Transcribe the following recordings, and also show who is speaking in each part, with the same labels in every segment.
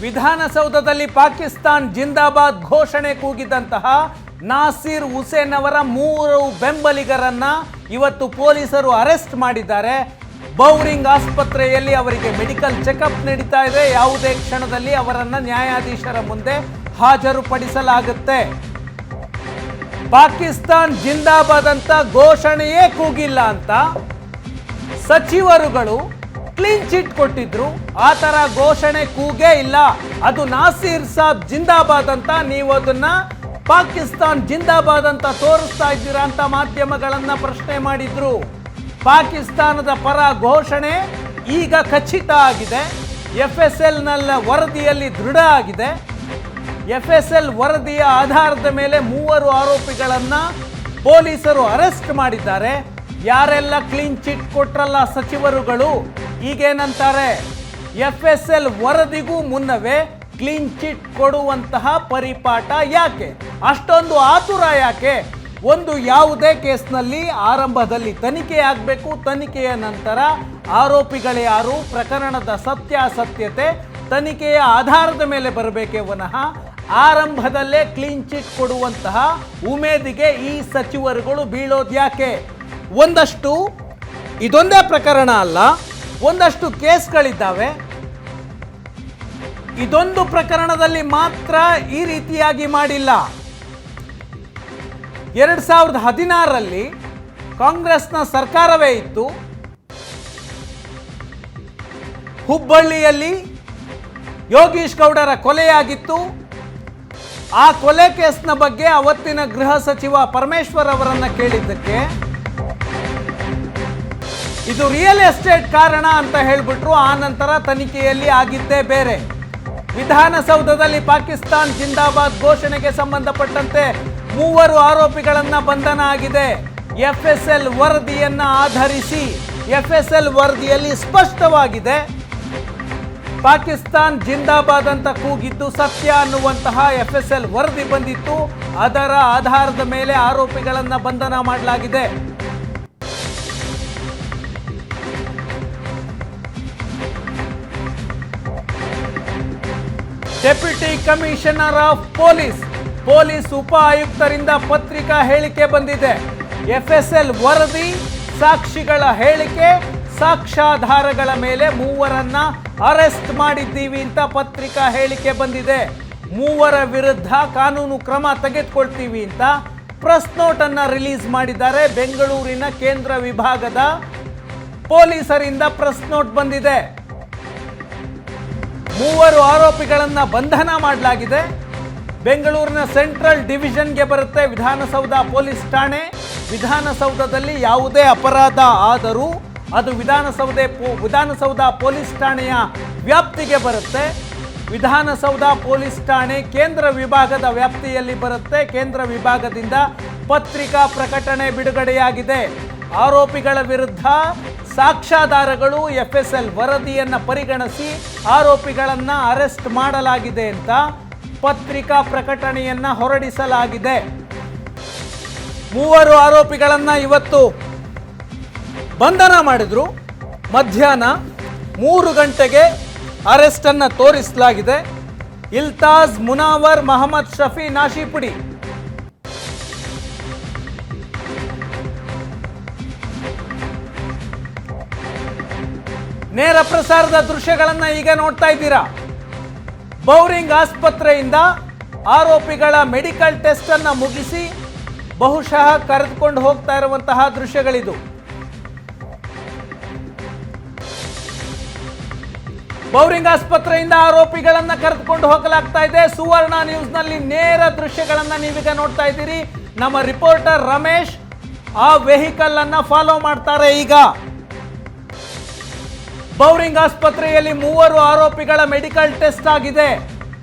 Speaker 1: ವಿಧಾನಸೌಧದಲ್ಲಿ ಪಾಕಿಸ್ತಾನ್ ಜಿಂದಾಬಾದ್ ಘೋಷಣೆ ಕೂಗಿದಂತಹ ನಾಸೀರ್ ಹುಸೇನ್ ಅವರ 3 ಬೆಂಬಲಿಗರನ್ನ ಇವತ್ತು ಪೊಲೀಸರು ಅರೆಸ್ಟ್ ಮಾಡಿದ್ದಾರೆ. ಬೌರಿಂಗ್ ಆಸ್ಪತ್ರೆಯಲ್ಲಿ ಅವರಿಗೆ ಮೆಡಿಕಲ್ ಚೆಕಪ್ ನಡೀತಾ ಇದೆ. ಯಾವುದೇ ಕ್ಷಣದಲ್ಲಿ ಅವರನ್ನು ನ್ಯಾಯಾಧೀಶರ ಮುಂದೆ ಹಾಜರುಪಡಿಸಲಾಗುತ್ತೆ. ಪಾಕಿಸ್ತಾನ್ ಜಿಂದಾಬಾದ್ ಅಂತ ಘೋಷಣೆಯೇ ಕೂಗಿಲ್ಲ ಅಂತ ಸಚಿವರುಗಳು ಕ್ಲೀನ್ ಚಿಟ್ ಕೊಟ್ಟಿದ್ರು. ಆ ತರ ಘೋಷಣೆ ಕೂಗೇ ಇಲ್ಲ. ಅದು ನಾಸೀರ್ ಸಾಬ್ ಜಿಂದಾಬಾದ್ ಅಂತ ನೀವು ಅದನ್ನ ಪಾಕಿಸ್ತಾನ್ ಜಿಂದಾಬಾದ್ ಅಂತ ತೋರಿಸ್ತಾ ಇದ್ದೀರಾ ಅಂತ ಮಾಧ್ಯಮಗಳನ್ನ ಪ್ರಶ್ನೆ ಮಾಡಿದ್ರು. ಪಾಕಿಸ್ತಾನದ ಪರ ಘೋಷಣೆ ಈಗ ಖಚಿತ ಆಗಿದೆ. FSL ವರದಿಯಲ್ಲಿ ದೃಢ ಆಗಿದೆ. FSL ವರದಿಯ ಆಧಾರದ ಮೇಲೆ 3 ಆರೋಪಿಗಳನ್ನ ಪೊಲೀಸರು ಅರೆಸ್ಟ್ ಮಾಡಿದ್ದಾರೆ. ಯಾರೆಲ್ಲ ಕ್ಲೀನ್ ಚಿಟ್ ಕೊಟ್ರಲ್ಲ ಸಚಿವರುಗಳು, ಈಗೇನಂತಾರೆ, FSL ವರದಿಗೂ ಮುನ್ನವೇ ಕ್ಲೀನ್ ಚಿಟ್ ಕೊಡುವಂತಹ ಪರಿಪಾಠ ಯಾಕೆ, ಅಷ್ಟೊಂದು ಆತುರ ಯಾಕೆ? ಒಂದು ಯಾವುದೇ ಕೇಸ್ನಲ್ಲಿ ಆರಂಭದಲ್ಲಿ ತನಿಖೆ ಆಗಬೇಕು. ತನಿಖೆಯ ನಂತರ ಆರೋಪಿಗಳು ಯಾರು, ಪ್ರಕರಣದ ಸತ್ಯಾಸತ್ಯತೆ ತನಿಖೆಯ ಆಧಾರದ ಮೇಲೆ ಬರಬೇಕೇ ವಿನಃ ಆರಂಭದಲ್ಲೇ ಕ್ಲೀನ್ ಚಿಟ್ ಕೊಡುವಂತಹ ಉಮೇದಿಗೆ ಈ ಸಚಿವರುಗಳು ಬೀಳೋದ್ಯಾಕೆ? ಒಂದಷ್ಟು ಇದೊಂದೇ ಪ್ರಕರಣ ಅಲ್ಲ, ಒಂದಷ್ಟು ಕೇಸ್ಗಳಿದ್ದಾವೆ. ಇದೊಂದು ಪ್ರಕರಣದಲ್ಲಿ ಮಾತ್ರ ಈ ರೀತಿಯಾಗಿ ಮಾಡಿಲ್ಲ. 2016ರಲ್ಲಿ ಕಾಂಗ್ರೆಸ್ನ ಸರ್ಕಾರವೇ ಇತ್ತು. ಹುಬ್ಬಳ್ಳಿಯಲ್ಲಿ ಯೋಗೀಶ್ ಗೌಡರ ಕೊಲೆಯಾಗಿತ್ತು. ಆ ಕೊಲೆ ಕೇಸ್ನ ಬಗ್ಗೆ ಅವತ್ತಿನ ಗೃಹ ಸಚಿವ ಪರಮೇಶ್ವರ್ ಅವರನ್ನ ಕೇಳಿದ್ದಕ್ಕೆ ಇದು ರಿಯಲ್ ಎಸ್ಟೇಟ್ ಕಾರಣ ಅಂತ ಹೇಳಿಬಿಟ್ರು. ಆ ನಂತರ ತನಿಖೆಯಲ್ಲಿ ಆಗಿದ್ದೇ ಬೇರೆ. ವಿಧಾನಸೌಧದಲ್ಲಿ ಪಾಕಿಸ್ತಾನ್ ಜಿಂದಾಬಾದ್ ಘೋಷಣೆಗೆ ಸಂಬಂಧಪಟ್ಟಂತೆ 3 ಆರೋಪಿಗಳನ್ನ ಬಂಧನ ಆಗಿದೆ. FSL ವರದಿಯನ್ನ ಆಧರಿಸಿ. FSL ವರದಿಯಲ್ಲಿ ಸ್ಪಷ್ಟವಾಗಿದೆ ಪಾಕಿಸ್ತಾನ್ ಜಿಂದಾಬಾದ್ ಅಂತ ಕೂಗಿದ್ದು ಸತ್ಯ ಅನ್ನುವಂತಹ FSL ವರದಿ ಬಂದಿತ್ತು. ಅದರ ಆಧಾರದ ಮೇಲೆ ಆರೋಪಿಗಳನ್ನ ಬಂಧನ ಮಾಡಲಾಗಿದೆ. ಡೆಪ್ಯೂಟಿ ಕಮಿಷನರ್ ಆಫ್ ಪೊಲೀಸ್ ಉಪ ಆಯುಕ್ತರಿಂದ ಪತ್ರಿಕಾ ಹೇಳಿಕೆ ಬಂದಿದೆ. FSL ವರದಿ, ಸಾಕ್ಷಿಗಳ ಹೇಳಿಕೆ, ಸಾಕ್ಷ್ಯಾಧಾರಗಳ ಮೇಲೆ 3ರನ್ನ ಅರೆಸ್ಟ್ ಮಾಡಿದ್ದೀವಿ ಅಂತ ಪತ್ರಿಕಾ ಹೇಳಿಕೆ ಬಂದಿದೆ. 3ರ ವಿರುದ್ಧ ಕಾನೂನು ಕ್ರಮ ತೆಗೆದುಕೊಳ್ತೀವಿ ಅಂತ ಪ್ರೆಸ್ ನೋಟ್ ಅನ್ನ ರಿಲೀಸ್ ಮಾಡಿದ್ದಾರೆ. ಬೆಂಗಳೂರಿನ ಕೇಂದ್ರ ವಿಭಾಗದ ಪೊಲೀಸರಿಂದ ಪ್ರೆಸ್ ನೋಟ್ ಬಂದಿದೆ. 3 ಆರೋಪಿಗಳನ್ನ ಬಂಧನ ಮಾಡಲಾಗಿದೆ. ಬೆಂಗಳೂರಿನ ಸೆಂಟ್ರಲ್ ಡಿವಿಷನ್ಗೆ ಬರುತ್ತೆ ವಿಧಾನಸೌಧ ಪೊಲೀಸ್ ಠಾಣೆ. ವಿಧಾನಸೌಧದಲ್ಲಿ ಯಾವುದೇ ಅಪರಾಧ ಆದರೂ ಅದು ವಿಧಾನಸೌಧ ಪೊಲೀಸ್ ಠಾಣೆಯ ವ್ಯಾಪ್ತಿಗೆ ಬರುತ್ತೆ. ವಿಧಾನಸೌಧ ಪೊಲೀಸ್ ಠಾಣೆ ಕೇಂದ್ರ ವಿಭಾಗದ ವ್ಯಾಪ್ತಿಯಲ್ಲಿ ಬರುತ್ತೆ. ಕೇಂದ್ರ ವಿಭಾಗದಿಂದ ಪತ್ರಿಕಾ ಪ್ರಕಟಣೆ ಬಿಡುಗಡೆಯಾಗಿದೆ. ಆರೋಪಿಗಳ ವಿರುದ್ಧ ಸಾಕ್ಷ್ಯಾಧಾರಗಳು, FSL ವರದಿಯನ್ನು ಪರಿಗಣಿಸಿ ಆರೋಪಿಗಳನ್ನ ಅರೆಸ್ಟ್ ಮಾಡಲಾಗಿದೆ ಅಂತ ಪತ್ರಿಕಾ ಪ್ರಕಟಣೆಯನ್ನ ಹೊರಡಿಸಲಾಗಿದೆ. 3 ಆರೋಪಿಗಳನ್ನ ಇವತ್ತು ಬಂಧನ ಮಾಡಿದ್ರು. ಮಧ್ಯಾಹ್ನ 3 ಗಂಟೆಗೆ ಅರೆಸ್ಟ್ ಅನ್ನ ತೋರಿಸಲಾಗಿದೆ. ಇಲ್ತಾಜ್, ಮುನಾವರ್, ಮೊಹಮ್ಮದ್ ಶಫಿ, ನಾಶಿಪುಡಿ ನೇರ ಪ್ರಸಾರದ ದೃಶ್ಯಗಳನ್ನ ಈಗ ನೋಡ್ತಾ ಇದ್ದೀರಾ. ಬೌರಿಂಗ್ ಆಸ್ಪತ್ರೆಯಿಂದ ಆರೋಪಿಗಳ ಮೆಡಿಕಲ್ ಟೆಸ್ಟ್ ಅನ್ನ ಮುಗಿಸಿ ಬಹುಶಃ ಕರೆದುಕೊಂಡು ಹೋಗ್ತಾ ಇರುವಂತಹ ದೃಶ್ಯಗಳಿದು. ಬೌರಿಂಗ್ ಆಸ್ಪತ್ರೆಯಿಂದ ಆರೋಪಿಗಳನ್ನ ಕರೆದುಕೊಂಡು ಹೋಗಲಾಗ್ತಾ ಇದೆ. ಸುವರ್ಣ ನ್ಯೂಸ್ನಲ್ಲಿ ನೇರ ದೃಶ್ಯಗಳನ್ನ ನೀವೀಗ ನೋಡ್ತಾ ಇದ್ದೀರಿ. ನಮ್ಮ ರಿಪೋರ್ಟರ್ ರಮೇಶ್ ಆ ವೆಹಿಕಲ್ ಅನ್ನ ಫಾಲೋ ಮಾಡ್ತಾರೆ. ಈಗ ಬೌರಿಂಗ್ ಆಸ್ಪತ್ರೆಯಲ್ಲಿ 3 ಆರೋಪಿಗಳ ಮೆಡಿಕಲ್ ಟೆಸ್ಟ್ ಆಗಿದೆ.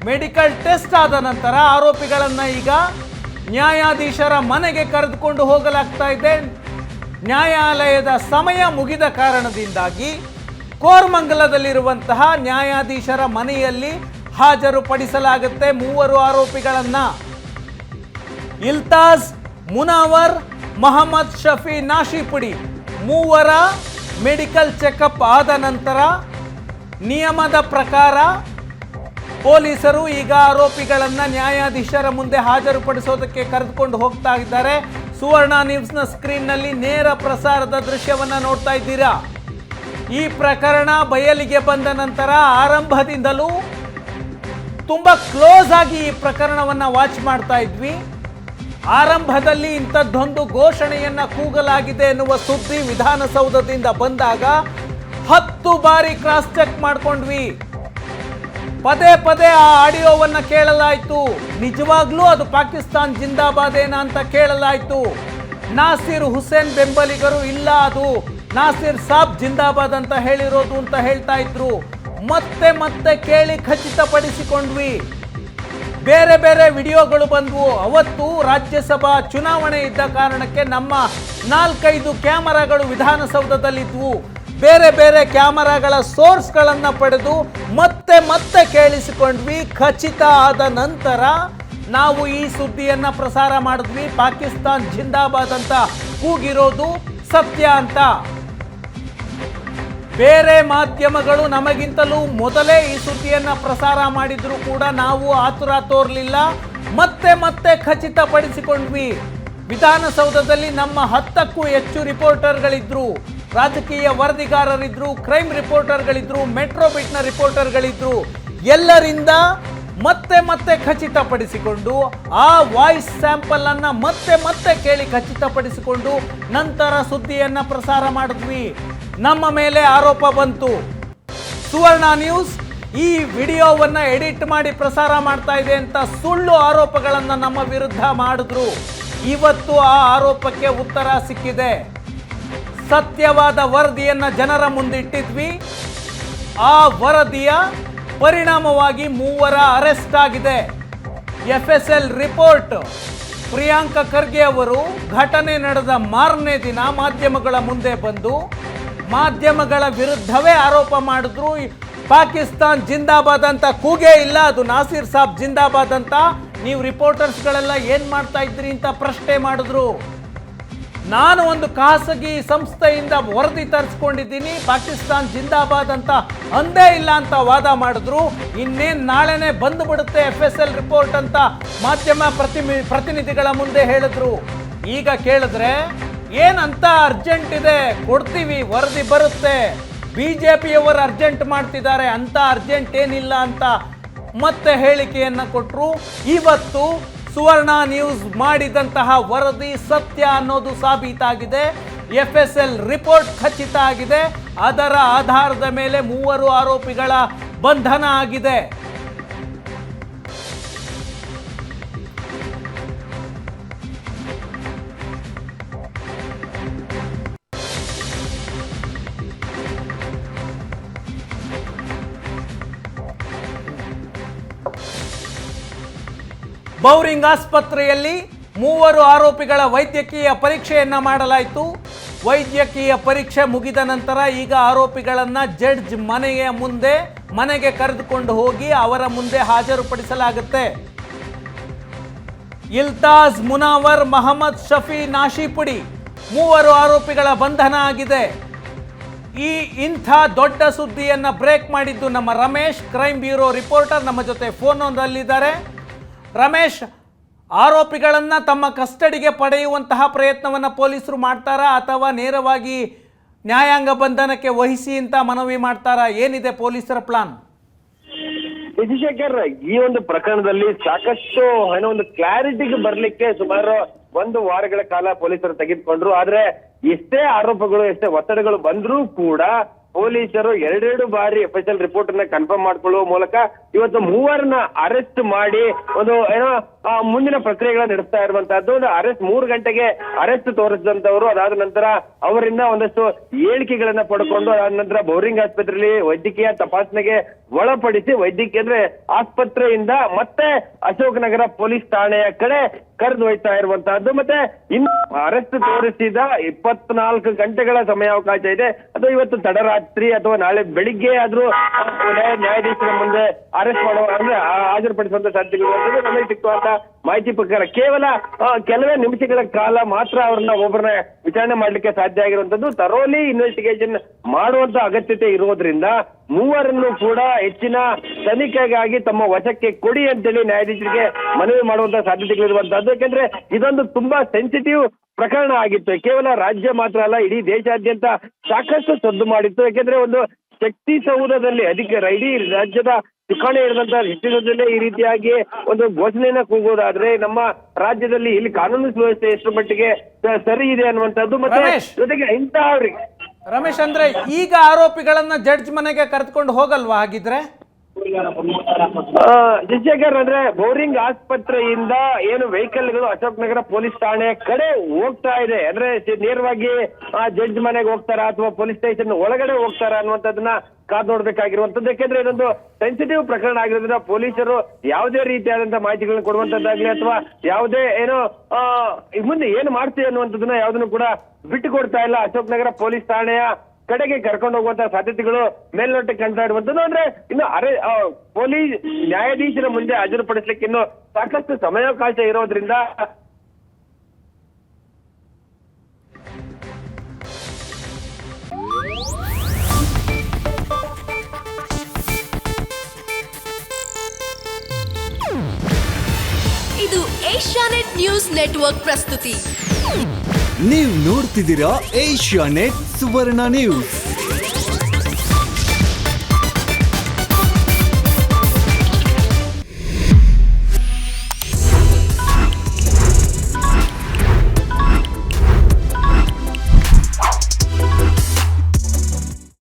Speaker 1: ಮೆಡಿಕಲ್ ಟೆಸ್ಟ್ ಆದ ನಂತರ ಆರೋಪಿಗಳನ್ನ ಈಗ ನ್ಯಾಯಾಧೀಶರ ಮನೆಗೆ ಕರೆದುಕೊಂಡು ಹೋಗಲಾಗ್ತಾ ಇದೆ. ನ್ಯಾಯಾಲಯದ ಸಮಯ ಮುಗಿದ ಕಾರಣದಿಂದಾಗಿ ಕೋರಮಂಗಲದಲ್ಲಿರುವಂತಹ ನ್ಯಾಯಾಧೀಶರ ಮನೆಯಲ್ಲಿ ಹಾಜರುಪಡಿಸಲಾಗುತ್ತೆ 3 ಆರೋಪಿಗಳನ್ನ. ಇಲ್ತಾಜ್, ಮುನಾವರ್, ಮೊಹಮ್ಮದ್ ಶಫಿ, ನಾಶಿಪುಡಿ 3ರ ಮೆಡಿಕಲ್ ಚೆಕಪ್ ಆದ ನಂತರ ನಿಯಮದ ಪ್ರಕಾರ ಪೊಲೀಸರು ಈಗ ಆರೋಪಿಗಳನ್ನ ನ್ಯಾಯಾಧೀಶರ ಮುಂದೆ ಹಾಜರುಪಡಿಸೋದಕ್ಕೆ ಕರೆದುಕೊಂಡು ಹೋಗ್ತಾ ಇದ್ದಾರೆ. ಸುವರ್ಣ ನ್ಯೂಸ್ನ ಸ್ಕ್ರೀನ್ನಲ್ಲಿ ನೇರ ಪ್ರಸಾರದ ದೃಶ್ಯವನ್ನ ನೋಡ್ತಾ ಇದ್ದೀರಾ. ಈ ಪ್ರಕರಣ ಬಯಲಿಗೆ ಬಂದ ನಂತರ ಆರಂಭದಿಂದಲೂ ತುಂಬಾ ಕ್ಲೋಸ್ ಆಗಿ ಈ ಪ್ರಕರಣವನ್ನ ವಾಚ್ ಮಾಡ್ತಾ ಇದ್ವಿ. ಆರಂಭದಲ್ಲಿ ಇಂಥದ್ದೊಂದು ಘೋಷಣೆಯನ್ನ ಕೂಗಲಾಗಿದೆ ಎನ್ನುವ ಸುದ್ದಿ ವಿಧಾನಸೌಧದಿಂದ ಬಂದಾಗ 10 ಬಾರಿ ಕ್ರಾಸ್ ಚೆಕ್ ಮಾಡ್ಕೊಂಡ್ವಿ. ಪದೇ ಪದೇ ಆ ಆಡಿಯೋವನ್ನ ಕೇಳಲಾಯಿತು. ನಿಜವಾಗ್ಲೂ ಅದು ಪಾಕಿಸ್ತಾನ್ ಜಿಂದಾಬಾದ್ ಏನ ಅಂತ ಕೇಳಲಾಯಿತು. ನಾಸಿರ್ ಹುಸೇನ್ ಬೆಂಬಲಿಗರು ಇಲ್ಲ, ಅದು ನಾಸಿರ್ ಸಾಬ್ ಜಿಂದಾಬಾದ್ ಅಂತ ಹೇಳಿರೋದು ಅಂತ ಹೇಳ್ತಾ ಇದ್ರು. ಮತ್ತೆ ಮತ್ತೆ ಕೇಳಿ ಖಚಿತಪಡಿಸಿಕೊಂಡ್ವಿ. ಬೇರೆ ಬೇರೆ ವಿಡಿಯೋಗಳು ಬಂದವು. ಅವತ್ತು ರಾಜ್ಯಸಭಾ ಚುನಾವಣೆ ಇದ್ದ ಕಾರಣಕ್ಕೆ ನಮ್ಮ 4-5 ಕ್ಯಾಮರಾಗಳು ವಿಧಾನಸೌಧದಲ್ಲಿದ್ವು. ಬೇರೆ ಬೇರೆ ಕ್ಯಾಮರಾಗಳ ಸೋರ್ಸ್ಗಳನ್ನ ಪಡೆದು ಮತ್ತೆ ಮತ್ತೆ ಕೇಳಿಸಿಕೊಂಡ್ವಿ. ಖಚಿತ ಆದ ನಂತರ ನಾವು ಈ ಸುದ್ದಿಯನ್ನ ಪ್ರಸಾರ ಮಾಡಿದ್ವಿ. ಪಾಕಿಸ್ತಾನ್ ಜಿಂದಾಬಾದ್ ಅಂತ ಕೂಗಿರೋದು ಸತ್ಯ ಅಂತ. ಬೇರೆ ಮಾಧ್ಯಮಗಳು ನಮಗಿಂತಲೂ ಮೊದಲೇ ಈ ಸುದ್ದಿಯನ್ನ ಪ್ರಸಾರ ಮಾಡಿದ್ರು ಕೂಡ ನಾವು ಆತುರ ತೋರ್ಲಿಲ್ಲ. ಮತ್ತೆ ಮತ್ತೆ ಖಚಿತಪಡಿಸಿಕೊಂಡ್ವಿ. ವಿಧಾನಸೌಧದಲ್ಲಿ ನಮ್ಮ 10ಕ್ಕೂ ಹೆಚ್ಚು ರಿಪೋರ್ಟರ್ಗಳಿದ್ರು, ರಾಜಕೀಯ ವರದಿಗಾರರಿದ್ರು, ಕ್ರೈಮ್ ರಿಪೋರ್ಟರ್ಗಳಿದ್ರು, ಮೆಟ್ರೋ ಬಿಟ್ನ ರಿಪೋರ್ಟರ್ಗಳಿದ್ರು. ಎಲ್ಲರಿಂದ ಮತ್ತೆ ಮತ್ತೆ ಖಚಿತಪಡಿಸಿಕೊಂಡು ಆ ವಾಯ್ಸ್ ಸ್ಯಾಂಪಲ್ ಅನ್ನ ಮತ್ತೆ ಮತ್ತೆ ಕೇಳಿ ಖಚಿತಪಡಿಸಿಕೊಂಡು ನಂತರ ಸುದ್ದಿಯನ್ನ ಪ್ರಸಾರ ಮಾಡಿದ್ವಿ. ನಮ್ಮ ಮೇಲೆ ಆರೋಪ ಬಂತು. ಸುವರ್ಣ ನ್ಯೂಸ್ ಈ ವಿಡಿಯೋವನ್ನ ಎಡಿಟ್ ಮಾಡಿ ಪ್ರಸಾರ ಮಾಡ್ತಾ ಇದೆ ಅಂತ ಸುಳ್ಳು ಆರೋಪಗಳನ್ನ ನಮ್ಮ ವಿರುದ್ಧ ಮಾಡಿದ್ರು. ಇವತ್ತು ಆ ಆರೋಪಕ್ಕೆ ಉತ್ತರ ಸಿಕ್ಕಿದೆ. ಸತ್ಯವಾದ ವರದಿಯನ್ನ ಜನರ ಮುಂದಿಟ್ಟಿದ್ವಿ. ಆ ವರದಿಯ ಪರಿಣಾಮವಾಗಿ 3 ಅರೆಸ್ಟ್ ಆಗಿದೆ. FSL report. ಪ್ರಿಯಾಂಕ ಖರ್ಗೆ ಅವರು ಘಟನೆ ನಡೆದ ಮಾರನೇ ದಿನ ಮಾಧ್ಯಮಗಳ ಮುಂದೆ ಬಂದು ಮಾಧ್ಯಮಗಳ ವಿರುದ್ಧವೇ ಆರೋಪ ಮಾಡಿದ್ರು. ಪಾಕಿಸ್ತಾನ್ ಜಿಂದಾಬಾದ್ ಅಂತ ಕೂಗೇ ಇಲ್ಲ, ಅದು ನಾಸಿರ್ ಸಾಬ್ ಜಿಂದಾಬಾದ್ ಅಂತ. ನೀವು ರಿಪೋರ್ಟರ್ಸ್ಗಳೆಲ್ಲ ಏನ್ ಮಾಡ್ತಾ ಇದ್ರಿ ಅಂತ ಪ್ರಶ್ನೆ ಮಾಡಿದ್ರು. ನಾನು ಒಂದು ಖಾಸಗಿ ಸಂಸ್ಥೆಯಿಂದ ವರದಿ ತರಿಸ್ಕೊಂಡಿದ್ದೀನಿ, ಪಾಕಿಸ್ತಾನ್ ಜಿಂದಾಬಾದ್ ಅಂತ ಅಂದೇ ಇಲ್ಲ ಅಂತ ವಾದ ಮಾಡಿದ್ರು. ಇನ್ನೇನು ನಾಳೆನೆ ಬಂದು ಬಿಡುತ್ತೆ FSL ರಿಪೋರ್ಟ್ ಅಂತ ಮಾಧ್ಯಮ ಪ್ರತಿನಿಧಿಗಳ ಮುಂದೆ ಹೇಳಿದ್ರು. ಈಗ ಕೇಳಿದ್ರೆ ಏನಂತ ಅರ್ಜೆಂಟ್ ಇದೆ, ಕೊಡ್ತೀವಿ, ವರದಿ ಬರುತ್ತೆ, ಬಿಜೆಪಿಯವರು ಅರ್ಜೆಂಟ್ ಮಾಡ್ತಿದ್ದಾರೆ, ಅಂತ ಅರ್ಜೆಂಟ್ ಏನಿಲ್ಲ ಅಂತ ಮತ್ತೆ ಹೇಳಿಕೆಯನ್ನ ಕೊಟ್ಟರು. ಇವತ್ತು ಸುವರ್ಣ ನ್ಯೂಸ್ ಮಾಡಿದಂತಹ ವರದಿ ಸತ್ಯ ಅನ್ನೋದು ಸಾಬೀತಾಗಿದೆ. FSL ರಿಪೋರ್ಟ್ ಖಚಿತ ಆಗಿದೆ. ಅದರ ಆಧಾರದ ಮೇಲೆ 3 ಆರೋಪಿಗಳ ಬಂಧನ ಆಗಿದೆ. ಬೌರಿಂಗ್ ಆಸ್ಪತ್ರೆಯಲ್ಲಿ 3 ಆರೋಪಿಗಳ ವೈದ್ಯಕೀಯ ಪರೀಕ್ಷೆಯನ್ನ ಮಾಡಲಾಯಿತು. ವೈದ್ಯಕೀಯ ಪರೀಕ್ಷೆ ಮುಗಿದ ನಂತರ ಈಗ ಆರೋಪಿಗಳನ್ನ ಜಡ್ಜ್ ಮನೆಗೆ ಕರೆದುಕೊಂಡು ಹೋಗಿ ಅವರ ಮುಂದೆ ಹಾಜರುಪಡಿಸಲಾಗುತ್ತೆ. ಇಲ್ತಾಜ್ ಮುನಾವರ್, ಮಹಮ್ಮದ್ ಶಫಿ ನಾಶಿಪುಡಿ 3 ಆರೋಪಿಗಳ ಬಂಧನ ಆಗಿದೆ. ಇಂಥ ದೊಡ್ಡ ಸುದ್ದಿಯನ್ನ ಬ್ರೇಕ್ ಮಾಡಿದ್ದು ನಮ್ಮ ರಮೇಶ್, ಕ್ರೈಮ್ ಬ್ಯೂರೋ ರಿಪೋರ್ಟರ್, ನಮ್ಮ ಜೊತೆ ಫೋನ್ನಲ್ಲಿದ್ದಾರೆ. ರಮೇಶ್, ಆರೋಪಿಗಳನ್ನ ತಮ್ಮ ಕಸ್ಟಡಿಗೆ ಪಡೆಯುವಂತಹ ಪ್ರಯತ್ನವನ್ನ ಪೊಲೀಸರು ಮಾಡ್ತಾರಾ ಅಥವಾ ನೇರವಾಗಿ ನ್ಯಾಯಾಂಗ ಬಂಧನಕ್ಕೆ ವಹಿಸಿ ಅಂತ ಮನವಿ ಮಾಡ್ತಾರಾ? ಏನಿದೆ ಪೊಲೀಸರ ಪ್ಲಾನ್?
Speaker 2: ವಿಜಯಶೇಖರ್, ಈ ಒಂದು ಪ್ರಕರಣದಲ್ಲಿ ಸಾಕಷ್ಟು ಒಂದು ಕ್ಲಾರಿಟಿಗೆ ಬರ್ಲಿಕ್ಕೆ ಸುಮಾರು 1 ವಾರಗಳ ಕಾಲ ಪೊಲೀಸರು ತೆಗೆದುಕೊಂಡ್ರು. ಆದ್ರೆ ಎಷ್ಟೇ ಆರೋಪಗಳು, ಎಷ್ಟೇ ಒತ್ತಡಗಳು ಬಂದ್ರೂ ಕೂಡ ಪೊಲೀಸರು 2 ಬಾರಿ FSL ರಿಪೋರ್ಟ್ ಅನ್ನ ಕನ್ಫರ್ಮ್ ಮಾಡ್ಕೊಳ್ಳುವ ಮೂಲಕ ಇವತ್ತು 3 ಅರೆಸ್ಟ್ ಮಾಡಿ ಒಂದು ಮುಂದಿನ ಪ್ರಕ್ರಿಯೆಗಳನ್ನ ನಡೆಸ್ತಾ ಇರುವಂತಹದ್ದು. ಒಂದು ಅರೆಸ್ಟ್ 3 ಗಂಟೆಗೆ ಅರೆಸ್ಟ್ ತೋರಿಸಿದಂತವರು, ಅದಾದ ನಂತರ ಅವರಿಂದ ಒಂದಷ್ಟು ಹೇಳಿಕೆಗಳನ್ನ ಪಡ್ಕೊಂಡು ಅದಾದ ನಂತರ ಬೌರಿಂಗ್ ಆಸ್ಪತ್ರೆಯಲ್ಲಿ ವೈದ್ಯಕೀಯ ತಪಾಸಣೆಗೆ ಒಳಪಡಿಸಿ ವೈದ್ಯಕೀಯ ಅಂದ್ರೆ ಆಸ್ಪತ್ರೆಯಿಂದ ಮತ್ತೆ ಅಶೋಕ್ ನಗರ ಪೊಲೀಸ್ ಠಾಣೆಯ ಕಡೆ ಕರೆದು ಒಯ್ತಾ ಇರುವಂತಹದ್ದು. ಮತ್ತೆ ಇನ್ನು ಅರೆಸ್ಟ್ ತೋರಿಸಿದ 24 ಗಂಟೆಗಳ ಸಮಯಾವಕಾಶ ಇದೆ. ಅದು ಇವತ್ತು ತಡರಾತ್ರಿ ಅಥವಾ ನಾಳೆ ಬೆಳಿಗ್ಗೆ ಆದ್ರೂ ನ್ಯಾಯಾಧೀಶರ ಮುಂದೆ ಅರೆಸ್ಟ್ ಮಾಡುವ ಅಂದ್ರೆ ಹಾಜರುಪಡಿಸುವಂತ ಸಾಧ್ಯತೆಗಳು ನಮಗೆ ಸಿಕ್ಕುವಂತ ಮಾಹಿತಿ ಪ್ರಕಾರ ಕೇವಲ ಕೆಲವೇ ನಿಮಿಷಗಳ ಕಾಲ ಮಾತ್ರ ಒಬ್ಬರನ್ನ ವಿಚಾರಣೆ ಮಾಡ್ಲಿಕ್ಕೆ ಸಾಧ್ಯ ಆಗಿರುವಂತದ್ದು. ತರೋಲಿ ಇನ್ವೆಸ್ಟಿಗೇಷನ್ ಮಾಡುವಂತ ಅಗತ್ಯತೆ ಇರೋದ್ರಿಂದ ಮೂವರನ್ನು ಕೂಡ ಹೆಚ್ಚಿನ ತನಿಖೆಗಾಗಿ ತಮ್ಮ ವಶಕ್ಕೆ ಕೊಡಿ ಅಂತೇಳಿ ನ್ಯಾಯಾಧೀಶರಿಗೆ ಮನವಿ ಮಾಡುವಂತ ಸಾಧ್ಯತೆಗಳಿರುವಂತಹದ್ದು. ಯಾಕೆಂದ್ರೆ ಇದೊಂದು ತುಂಬಾ ಸೆನ್ಸಿಟಿವ್ ಪ್ರಕರಣ ಆಗಿತ್ತು. ಕೇವಲ ರಾಜ್ಯ ಮಾತ್ರ ಅಲ್ಲ, ಇಡೀ ದೇಶಾದ್ಯಂತ ಸಾಕಷ್ಟು ಸದ್ದು ಮಾಡಿತ್ತು. ಯಾಕೆಂದ್ರೆ ಒಂದು ಶಕ್ತಿ ಸೌಧದಲ್ಲಿ ಇಡೀ ರಾಜ್ಯದ ಚುಕ್ಕಾಣಿ ಹಿಡಿದಂತ ಶಕ್ತಿ ಸೌಧದಲ್ಲೇ ಈ ರೀತಿಯಾಗಿ ಒಂದು ಘೋಷಣೆಯನ್ನ ಕೂಗೋದಾದ್ರೆ ನಮ್ಮ ರಾಜ್ಯದಲ್ಲಿ ಇಲ್ಲಿ ಕಾನೂನು ಸುವ್ಯವಸ್ಥೆ ಎಷ್ಟು ಮಟ್ಟಿಗೆ ಸರಿ ಇದೆ ಅನ್ನುವಂಥದ್ದು. ಮತ್ತೆ
Speaker 1: ರಮೇಶ್.
Speaker 2: ಜೊತೆಗೆ ಇಂತಹವ್ರಿಗೆ
Speaker 1: ರಮೇಶ್, ಅಂದ್ರೆ ಈಗ ಆರೋಪಿಗಳನ್ನ ಜಡ್ಜ್ ಮನೆಗೆ ಕರೆದುಕೊಂಡು ಹೋಗಲ್ವಾ ಹಾಗಿದ್ರೆ?
Speaker 2: ಶಶಿಶೇಖರ್, ಅಂದ್ರೆ ಬೋರಿಂಗ್ ಆಸ್ಪತ್ರೆಯಿಂದ ಏನು ವೆಹಿಕಲ್ಗಳು ಅಶೋಕ್ ನಗರ ಪೊಲೀಸ್ ಠಾಣೆ ಕಡೆ ಹೋಗ್ತಾ ಇದೆ, ಅಂದ್ರೆ ನೇರವಾಗಿ ಜಡ್ಜ್ ಮನೆಗೆ ಹೋಗ್ತಾರಾ ಅಥವಾ ಪೊಲೀಸ್ ಸ್ಟೇಷನ್ ಒಳಗಡೆ ಹೋಗ್ತಾರಾ ಅನ್ನುವಂಥದ್ದನ್ನ ಕಾದ್ ನೋಡ್ಬೇಕಾಗಿರುವಂತದ್ದು. ಯಾಕೆಂದ್ರೆ ಇದೊಂದು ಸೆನ್ಸಿಟಿವ್ ಪ್ರಕರಣ ಆಗಿರೋದ್ರಿಂದ ಪೊಲೀಸರು ಯಾವುದೇ ರೀತಿಯಾದಂತಹ ಮಾಹಿತಿಗಳನ್ನ ಕೊಡುವಂತದ್ದಾಗ್ಲಿ ಅಥವಾ ಯಾವುದೇ ಏನೋ ಮುಂದೆ ಏನು ಮಾಡ್ತೀವಿ ಅನ್ನುವಂಥದ್ದನ್ನ ಯಾವುದನ್ನು ಕೂಡ ಬಿಟ್ಟು ಕೊಡ್ತಾ ಇಲ್ಲ. ಅಶೋಕ್ ನಗರ ಪೊಲೀಸ್ ಠಾಣೆಯ ಕಡೆಗೆ ಕರ್ಕೊಂಡು ಹೋಗುವಂತಹ ಸಾಧ್ಯತೆಗಳು ಮೇಲ್ನೋಟಕ್ಕೆ ಕಾಣ್ತಾ ಇರುವಂತದ್ದು. ಅಂದ್ರೆ ಇನ್ನು ಪೊಲೀಸ್ ನ್ಯಾಯಾಧೀಶರ ಮುಂದೆ ಹಾಜರುಪಡಿಸಲಿಕ್ಕೆ ಇನ್ನು ಸಾಕಷ್ಟು ಸಮಯಾವಕಾಶ ಇರೋದ್ರಿಂದ
Speaker 3: ಇದು ಏಷ್ಯಾನೆಟ್ ನ್ಯೂಸ್ ನೆಟ್ವರ್ಕ್ ಪ್ರಸ್ತುತಿ.
Speaker 4: ನೀವು ನೋಡ್ತಿದ್ದೀರಾ ಏಷ್ಯಾನೆಟ್ ಸುವರ್ಣ ನ್ಯೂಸ್.